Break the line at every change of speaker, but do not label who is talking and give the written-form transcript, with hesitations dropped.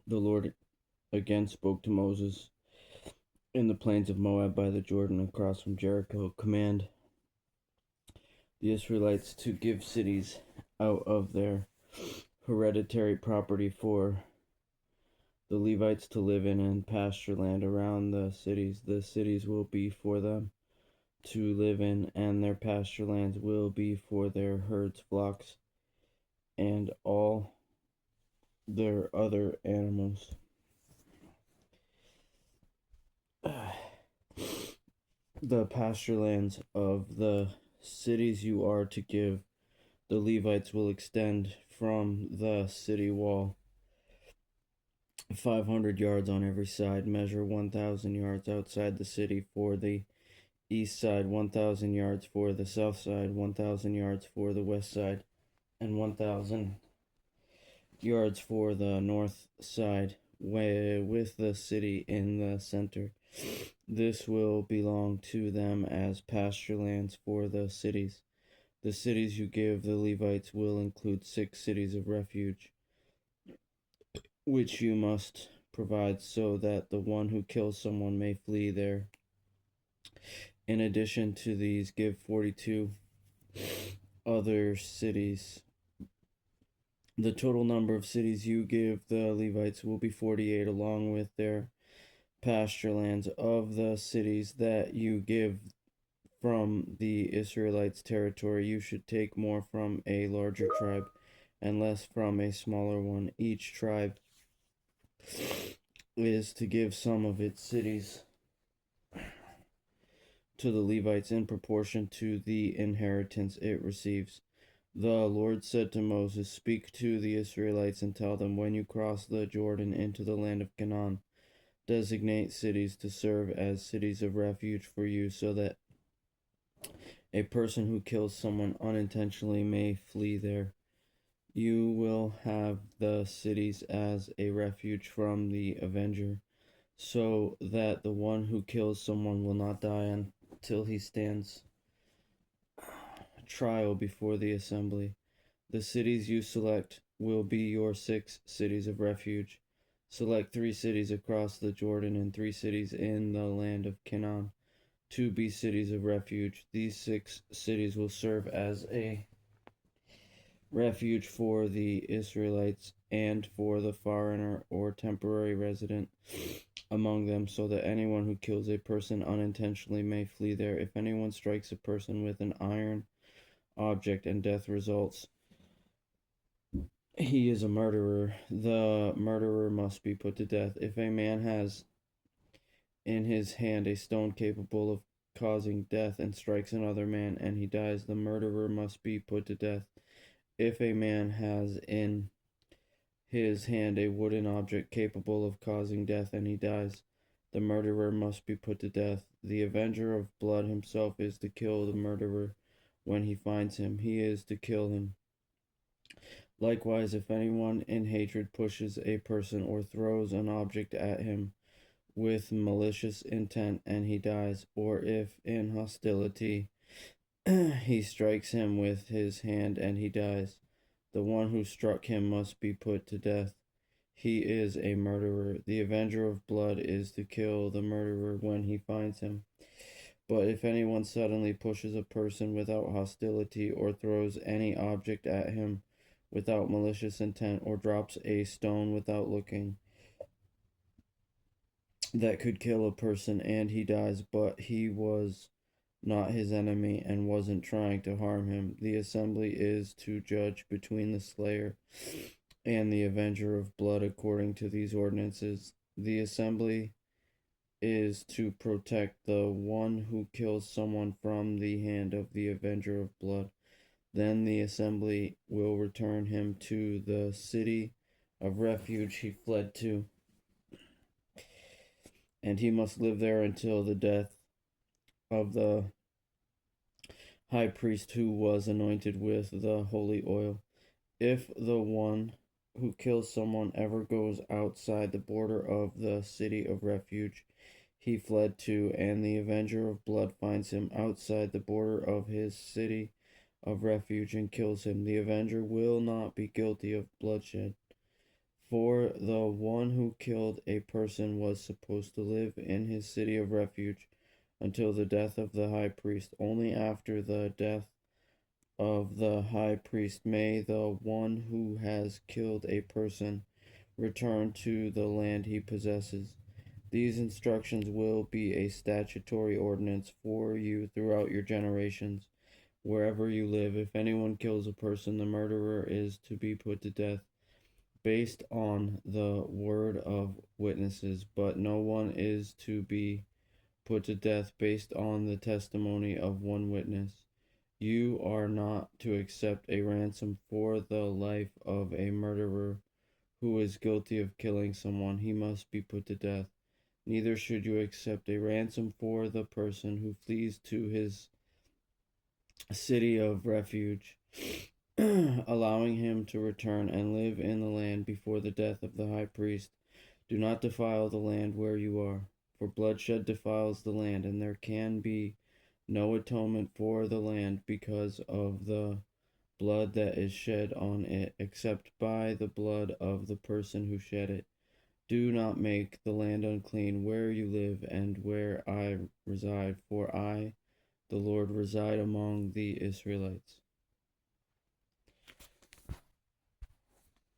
The Lord again spoke to Moses in the plains of Moab by the Jordan across from Jericho. Command the Israelites to give cities out of their hereditary property for the Levites to live in, and pasture land around the cities. The cities will be for them to live in, and their pasture lands will be for their herds, flocks, and all their other animals. The pasture lands of the cities you are to give the Levites will extend from the city wall 500 yards on every side. Measure 1,000 yards outside the city for the east side, 1,000 yards for the south side, 1,000 yards for the west side, and 1,000 yards for the north side, with the city in the center. This will belong to them as pasture lands for the cities. The cities you give the Levites will include 6 cities of refuge, which you must provide so that the one who kills someone may flee there. In addition to these, give 42 other cities. The total number of cities you give the Levites will be 48, along with their pasture lands. Of the cities that you give from the Israelites' territory, you should take more from a larger tribe and less from a smaller one. Each tribe is to give some of its cities to the Levites in proportion to the inheritance it receives. The Lord said to Moses, "Speak to the Israelites and tell them, when you cross the Jordan into the land of Canaan, designate cities to serve as cities of refuge for you, so that a person who kills someone unintentionally may flee there. You will have the cities as a refuge from the avenger, so that the one who kills someone will not die until he stands trial before the assembly. The cities you select will be your 6 cities of refuge. Select 3 cities across the Jordan and 3 cities in the land of Canaan to be cities of refuge. These 6 cities will serve as a refuge for the Israelites and for the foreigner or temporary resident among them, so that anyone who kills a person unintentionally may flee there. If anyone strikes a person with an iron object and death results, he is a murderer. The murderer must be put to death. If a man has in his hand a stone capable of causing death and strikes another man and he dies, the murderer must be put to death. If a man has in his hand a wooden object capable of causing death and he dies, the murderer must be put to death. The avenger of blood himself is to kill the murderer when he finds him. He is to kill him. Likewise, if anyone in hatred pushes a person or throws an object at him with malicious intent and he dies, or if in hostility he strikes him with his hand and he dies, the one who struck him must be put to death. He is a murderer. The avenger of blood is to kill the murderer when he finds him. But if anyone suddenly pushes a person without hostility, or throws any object at him without malicious intent, or drops a stone without looking, that could kill a person and he dies, but he was not his enemy and wasn't trying to harm him, the assembly is to judge between the slayer and the avenger of blood according to these ordinances. The assembly is to protect the one who kills someone from the hand of the avenger of blood. Then the assembly will return him to the city of refuge he fled to, and he must live there until the death of the high priest who was anointed with the holy oil. If the one who kills someone ever goes outside the border of the city of refuge he fled to, and the avenger of blood finds him outside the border of his city of refuge and kills him, the avenger will not be guilty of bloodshed, For the one who killed a person was supposed to live in his city of refuge until the death of the high priest. Only after the death of the high priest may the one who has killed a person return to the land he possesses. These instructions will be a statutory ordinance for you throughout your generations, wherever you live. If anyone kills a person, the murderer is to be put to death based on the word of witnesses, but no one is to be put to death based on the testimony of one witness. You are not to accept a ransom for the life of a murderer who is guilty of killing someone. He must be put to death. Neither should you accept a ransom for the person who flees to his city of refuge, allowing him to return and live in the land before the death of the high priest. Do not defile the land where you are, for bloodshed defiles the land, and there can be no atonement for the land because of the blood that is shed on it, except by the blood of the person who shed it. Do not make the land unclean where you live and where I reside, for I, the Lord, reside among the Israelites.